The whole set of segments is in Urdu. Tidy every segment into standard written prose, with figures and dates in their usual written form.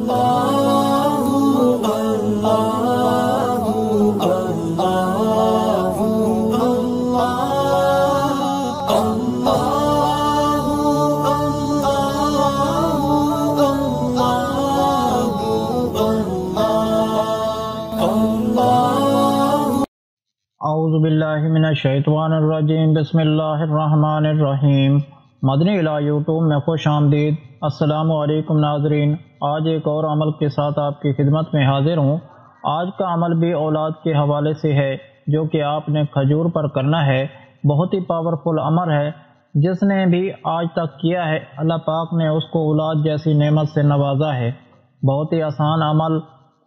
اعوذ باللہ من الشیطان الرجیم، بسم اللہ الرحمن الرحیم۔ مدنی الہ یوٹیوب میں خوش آمدید۔ السلام علیکم ناظرین، آج ایک اور عمل کے ساتھ آپ کی خدمت میں حاضر ہوں۔ آج کا عمل بھی اولاد کے حوالے سے ہے، جو کہ آپ نے کھجور پر کرنا ہے۔ بہت ہی پاورفل عمل ہے، جس نے بھی آج تک کیا ہے اللہ پاک نے اس کو اولاد جیسی نعمت سے نوازا ہے۔ بہت ہی آسان عمل،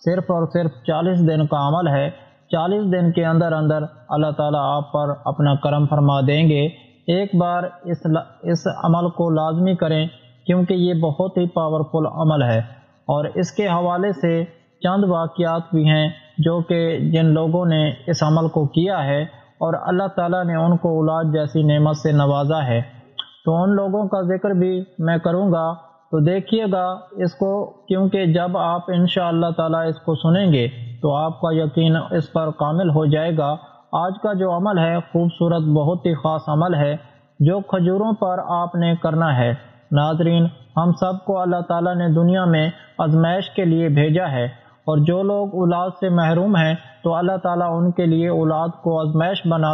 صرف اور صرف 40 دن کا عمل ہے۔ 40 دن کے اندر اللہ تعالیٰ آپ پر اپنا کرم فرما دیں گے۔ ایک بار اس عمل کو لازمی کریں، کیونکہ یہ بہت ہی پاورفل عمل ہے، اور اس کے حوالے سے چند واقعات بھی ہیں جو کہ جن لوگوں نے اس عمل کو کیا ہے اور اللہ تعالیٰ نے ان کو اولاد جیسی نعمت سے نوازا ہے، تو ان لوگوں کا ذکر بھی میں کروں گا۔ تو دیکھیے گا اس کو، کیونکہ جب آپ انشاءاللہ تعالیٰ اس کو سنیں گے تو آپ کا یقین اس پر کامل ہو جائے گا۔ آج کا جو عمل ہے خوبصورت، بہت ہی خاص عمل ہے، جو کھجوروں پر آپ نے کرنا ہے۔ ناظرین، ہم سب کو اللہ تعالیٰ نے دنیا میں آزمائش کے لیے بھیجا ہے، اور جو لوگ اولاد سے محروم ہیں تو اللہ تعالیٰ ان کے لیے اولاد کو آزمائش بنا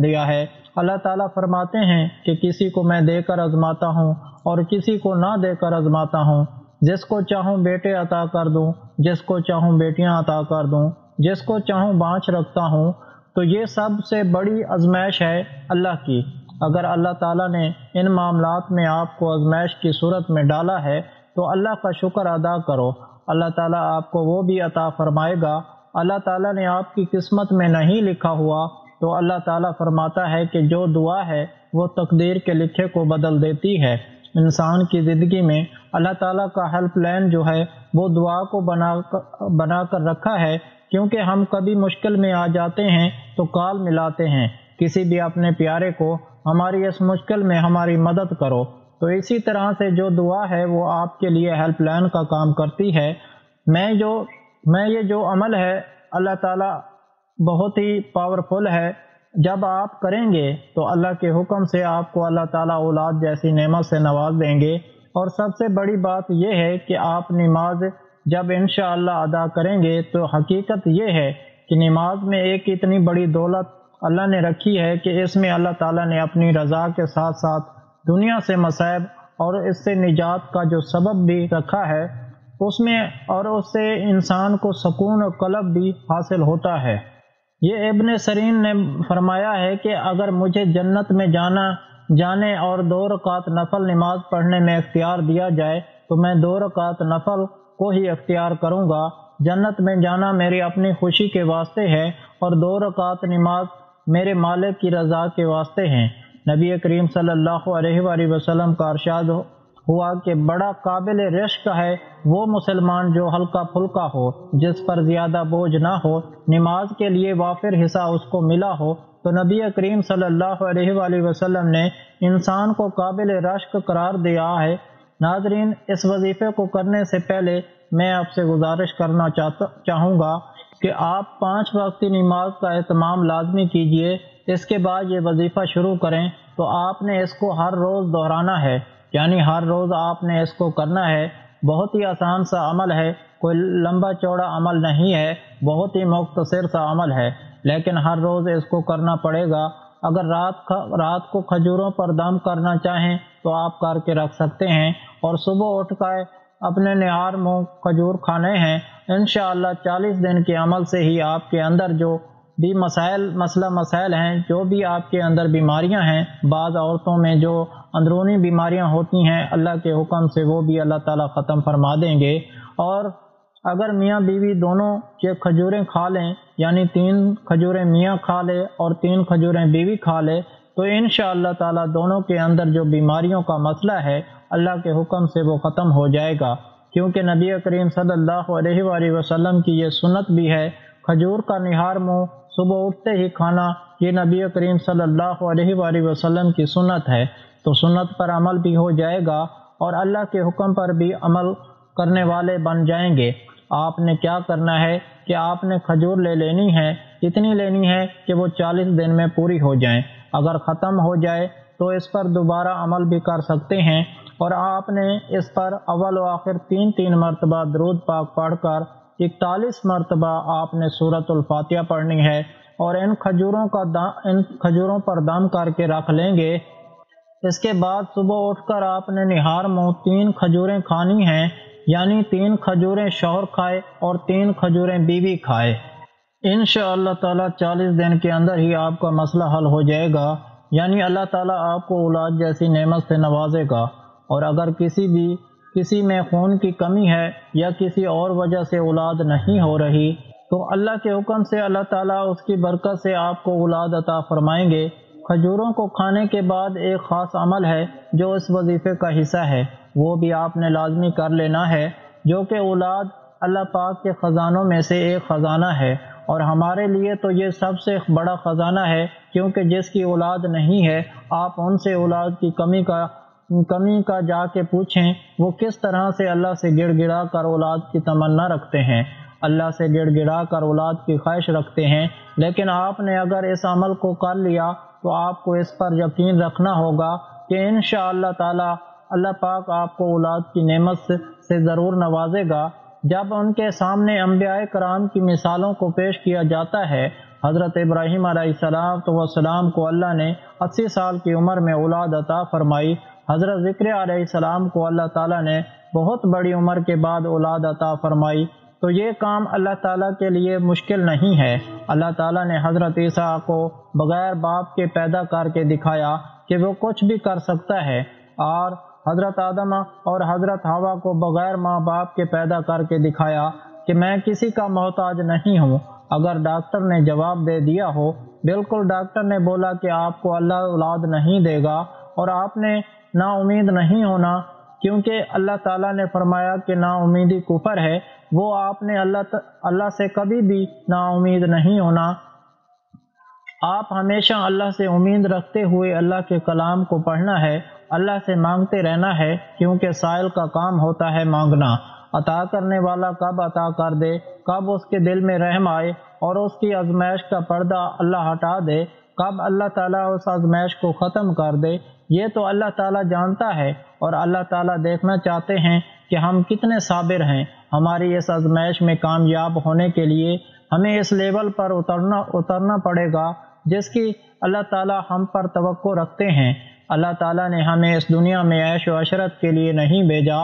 دیا ہے۔ اللہ تعالیٰ فرماتے ہیں کہ کسی کو میں دے کر آزماتا ہوں اور کسی کو نہ دے کر آزماتا ہوں۔ جس کو چاہوں بیٹے عطا کر دوں، جس کو چاہوں بیٹیاں عطا کر دوں، جس کو چاہوں بانچ رکھتا ہوں۔ تو یہ سب سے بڑی آزمائش ہے اللہ کی۔ اگر اللہ تعالیٰ نے ان معاملات میں آپ کو آزمائش کی صورت میں ڈالا ہے تو اللہ کا شکر ادا کرو، اللہ تعالیٰ آپ کو وہ بھی عطا فرمائے گا۔ اللہ تعالیٰ نے آپ کی قسمت میں نہیں لکھا ہوا تو اللہ تعالیٰ فرماتا ہے کہ جو دعا ہے وہ تقدیر کے لکھے کو بدل دیتی ہے۔ انسان کی زندگی میں اللہ تعالیٰ کا ہیلپ لائن جو ہے وہ دعا کو بنا کر رکھا ہے، کیونکہ ہم کبھی مشکل میں آ جاتے ہیں تو کال ملاتے ہیں کسی بھی اپنے پیارے کو، ہماری اس مشکل میں ہماری مدد کرو۔ تو اسی طرح سے جو دعا ہے وہ آپ کے لیے ہیلپ لائن کا کام کرتی ہے۔ یہ جو عمل ہے اللہ تعالیٰ بہت ہی پاورفل ہے۔ جب آپ کریں گے تو اللہ کے حکم سے آپ کو اللہ تعالیٰ اولاد جیسی نعمت سے نواز دیں گے۔ اور سب سے بڑی بات یہ ہے کہ آپ نماز جب انشاءاللہ ادا کریں گے تو حقیقت یہ ہے کہ نماز میں ایک اتنی بڑی دولت اللہ نے رکھی ہے کہ اس میں اللہ تعالیٰ نے اپنی رضا کے ساتھ ساتھ دنیا سے مصائب اور اس سے نجات کا جو سبب بھی رکھا ہے اس میں، اور اس سے انسان کو سکون و قلب بھی حاصل ہوتا ہے۔ یہ ابن سیرین نے فرمایا ہے کہ اگر مجھے جنت میں جانے اور 2 رکعت نفل نماز پڑھنے میں اختیار دیا جائے تو میں 2 رکعت نفل کو ہی اختیار کروں گا۔ جنت میں جانا میری اپنی خوشی کے واسطے ہے اور 2 رکعت نماز میرے مالک کی رضا کے واسطے ہیں۔ نبی کریم صلی اللہ علیہ وآلہ وسلم کا ارشاد ہوا کہ بڑا قابل رشک ہے وہ مسلمان جو ہلکا پھلکا ہو، جس پر زیادہ بوجھ نہ ہو، نماز کے لیے وافر حصہ اس کو ملا ہو۔ تو نبی کریم صلی اللہ علیہ وآلہ وسلم نے انسان کو قابل رشک قرار دیا ہے۔ ناظرین، اس وظیفے کو کرنے سے پہلے میں آپ سے گزارش کرنا چاہوں گا کہ آپ 5 وقتی نماز کا اہتمام لازمی کیجیے۔ اس کے بعد یہ وظیفہ شروع کریں تو آپ نے اس کو ہر روز دہرانا ہے، یعنی ہر روز آپ نے اس کو کرنا ہے۔ بہت ہی آسان سا عمل ہے، کوئی لمبا چوڑا عمل نہیں ہے، بہت ہی مختصر سا عمل ہے، لیکن ہر روز اس کو کرنا پڑے گا۔ اگر رات کو کھجوروں پر دم کرنا چاہیں تو آپ کر کے رکھ سکتے ہیں، اور صبح اٹھ کر اپنے نہار منہ کھجور کھانے ہیں۔ انشاءاللہ 40 دن کے عمل سے ہی آپ کے اندر جو بھی مسائل ہیں، جو بھی آپ کے اندر بیماریاں ہیں، بعض عورتوں میں جو اندرونی بیماریاں ہوتی ہیں، اللہ کے حکم سے وہ بھی اللہ تعالیٰ ختم فرما دیں گے۔ اور اگر میاں بیوی دونوں یہ کھجوریں کھا لیں، یعنی 3 کھجوریں میاں کھا لے اور 3 کھجوریں بیوی کھا لے، تو انشاءاللہ تعالیٰ دونوں کے اندر جو بیماریوں کا مسئلہ ہے اللہ کے حکم سے وہ ختم ہو جائے گا، کیونکہ نبی کریم صلی اللہ علیہ وآلہ وسلم کی یہ سنت بھی ہے۔ کھجور کا نہار منہ صبح اٹھتے ہی کھانا، یہ نبی کریم صلی اللہ علیہ وآلہ وسلم کی سنت ہے۔ تو سنت پر عمل بھی ہو جائے گا اور اللہ کے حکم پر بھی عمل کرنے والے بن جائیں گے۔ آپ نے کیا کرنا ہے کہ آپ نے کھجور لے لینی ہے، اتنی لینی ہے کہ وہ 40 دن میں پوری ہو جائیں۔ اگر ختم ہو جائے تو اس پر دوبارہ عمل بھی کر سکتے ہیں، اور آپ نے اس پر اول و آخر 3 مرتبہ درود پاک پڑھ کر 41 مرتبہ آپ نے سورۃ الفاتحہ پڑھنی ہے، اور ان کھجوروں پر دم کر کے رکھ لیں گے۔ اس کے بعد صبح اٹھ کر آپ نے نہار منہ 3 کھجوریں کھانی ہیں، یعنی 3 کھجوریں شوہر کھائے اور 3 کھجوریں بیوی کھائے۔ انشاءاللہ تعالیٰ 40 دن کے اندر ہی آپ کا مسئلہ حل ہو جائے گا، یعنی اللہ تعالیٰ آپ کو اولاد جیسی نعمت سے نوازے گا۔ اور اگر کسی میں خون کی کمی ہے یا کسی اور وجہ سے اولاد نہیں ہو رہی تو اللہ کے حکم سے اللہ تعالیٰ اس کی برکت سے آپ کو اولاد عطا فرمائیں گے۔ کھجوروں کو کھانے کے بعد ایک خاص عمل ہے جو اس وظیفے کا حصہ ہے، وہ بھی آپ نے لازمی کر لینا ہے، جو کہ اولاد اللہ پاک کے خزانوں میں سے ایک خزانہ ہے، اور ہمارے لیے تو یہ سب سے بڑا خزانہ ہے، کیونکہ جس کی اولاد نہیں ہے آپ ان سے اولاد کی کمی کا جا کے پوچھیں، وہ کس طرح سے اللہ سے گڑ گڑا کر اولاد کی تمنا رکھتے ہیں، اللہ سے گڑ گڑا کر اولاد کی خواہش رکھتے ہیں۔ لیکن آپ نے اگر اس عمل کو کر لیا تو آپ کو اس پر یقین رکھنا ہوگا کہ انشاءاللہ تعالی اللہ پاک آپ کو اولاد کی نعمت سے ضرور نوازے گا۔ جب ان کے سامنے انبیاء کرام کی مثالوں کو پیش کیا جاتا ہے، حضرت ابراہیم علیہ السلام کو اللہ نے 80 سال کی عمر میں اولاد عطا فرمائی، حضرت ذکر علیہ السلام کو اللہ تعالیٰ نے بہت بڑی عمر کے بعد اولاد عطا فرمائی۔ تو یہ کام اللہ تعالیٰ کے لیے مشکل نہیں ہے۔ اللہ تعالیٰ نے حضرت عیسیٰ کو بغیر باپ کے پیدا کر کے دکھایا کہ وہ کچھ بھی کر سکتا ہے، اور حضرت آدم اور حضرت حوا کو بغیر ماں باپ کے پیدا کر کے دکھایا کہ میں کسی کا محتاج نہیں ہوں۔ اگر ڈاکٹر نے جواب دے دیا ہو، بالکل ڈاکٹر نے بولا کہ آپ کو اللہ اولاد نہیں دے گا، اور آپ نے نا امید نہیں ہونا، کیونکہ اللہ تعالیٰ نے فرمایا کہ نا امیدی کفر ہے، وہ آپ نے اللہ سے کبھی بھی نا امید نہیں ہونا۔ آپ ہمیشہ اللہ سے امید رکھتے ہوئے اللہ کے کلام کو پڑھنا ہے، اللہ سے مانگتے رہنا ہے، کیونکہ سائل کا کام ہوتا ہے مانگنا۔ عطا کرنے والا کب عطا کر دے، کب اس کے دل میں رحم آئے اور اس کی آزمائش کا پردہ اللہ ہٹا دے، کب اللہ تعالیٰ اس آزمائش کو ختم کر دے، یہ تو اللہ تعالیٰ جانتا ہے، اور اللہ تعالیٰ دیکھنا چاہتے ہیں کہ ہم کتنے صابر ہیں۔ ہماری اس آزمائش میں کامیاب ہونے کے لیے ہمیں اس لیول پر اترنا پڑے گا جس کی اللہ تعالیٰ ہم پر توقع رکھتے ہیں۔ اللہ تعالیٰ نے ہمیں اس دنیا میں عیش و عشرت کے لیے نہیں بھیجا۔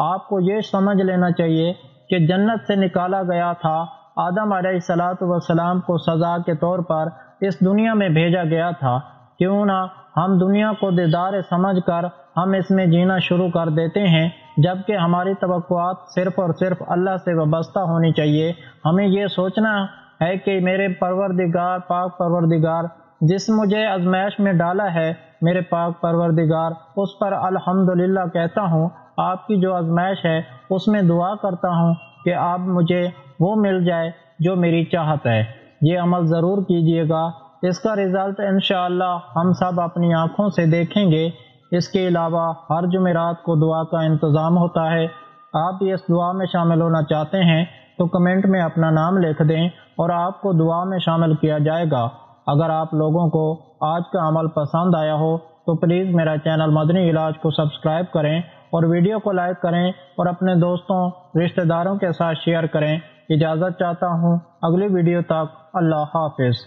آپ کو یہ سمجھ لینا چاہیے کہ جنت سے نکالا گیا تھا، آدم علیہ السلام کو سزا کے طور پر اس دنیا میں بھیجا گیا تھا۔ کیوں نہ ہم دنیا کو دیدار سمجھ کر ہم اس میں جینا شروع کر دیتے ہیں، جبکہ ہماری توقعات صرف اور صرف اللہ سے وابستہ ہونی چاہیے۔ ہمیں یہ سوچنا ہے کہ میرے پروردگار، پاک پروردگار جس مجھے آزمائش میں ڈالا ہے، میرے پاک پروردگار اس پر الحمدللہ کہتا ہوں۔ آپ کی جو آزمائش ہے اس میں دعا کرتا ہوں کہ آپ مجھے وہ مل جائے جو میری چاہت ہے۔ یہ عمل ضرور کیجیے گا، اس کا رزلٹ انشاءاللہ ہم سب اپنی آنکھوں سے دیکھیں گے۔ اس کے علاوہ ہر جمعرات کو دعا کا انتظام ہوتا ہے۔ آپ بھی اس دعا میں شامل ہونا چاہتے ہیں تو کمنٹ میں اپنا نام لکھ دیں اور آپ کو دعا میں شامل کیا جائے گا۔ اگر آپ لوگوں کو آج کا عمل پسند آیا ہو تو پلیز میرا چینل مدنی علاج کو سبسکرائب کریں اور ویڈیو کو لائک کریں اور اپنے دوستوں رشتہ داروں کے ساتھ شیئر کریں۔ اجازت چاہتا ہوں، اگلی ویڈیو تک اللہ حافظ۔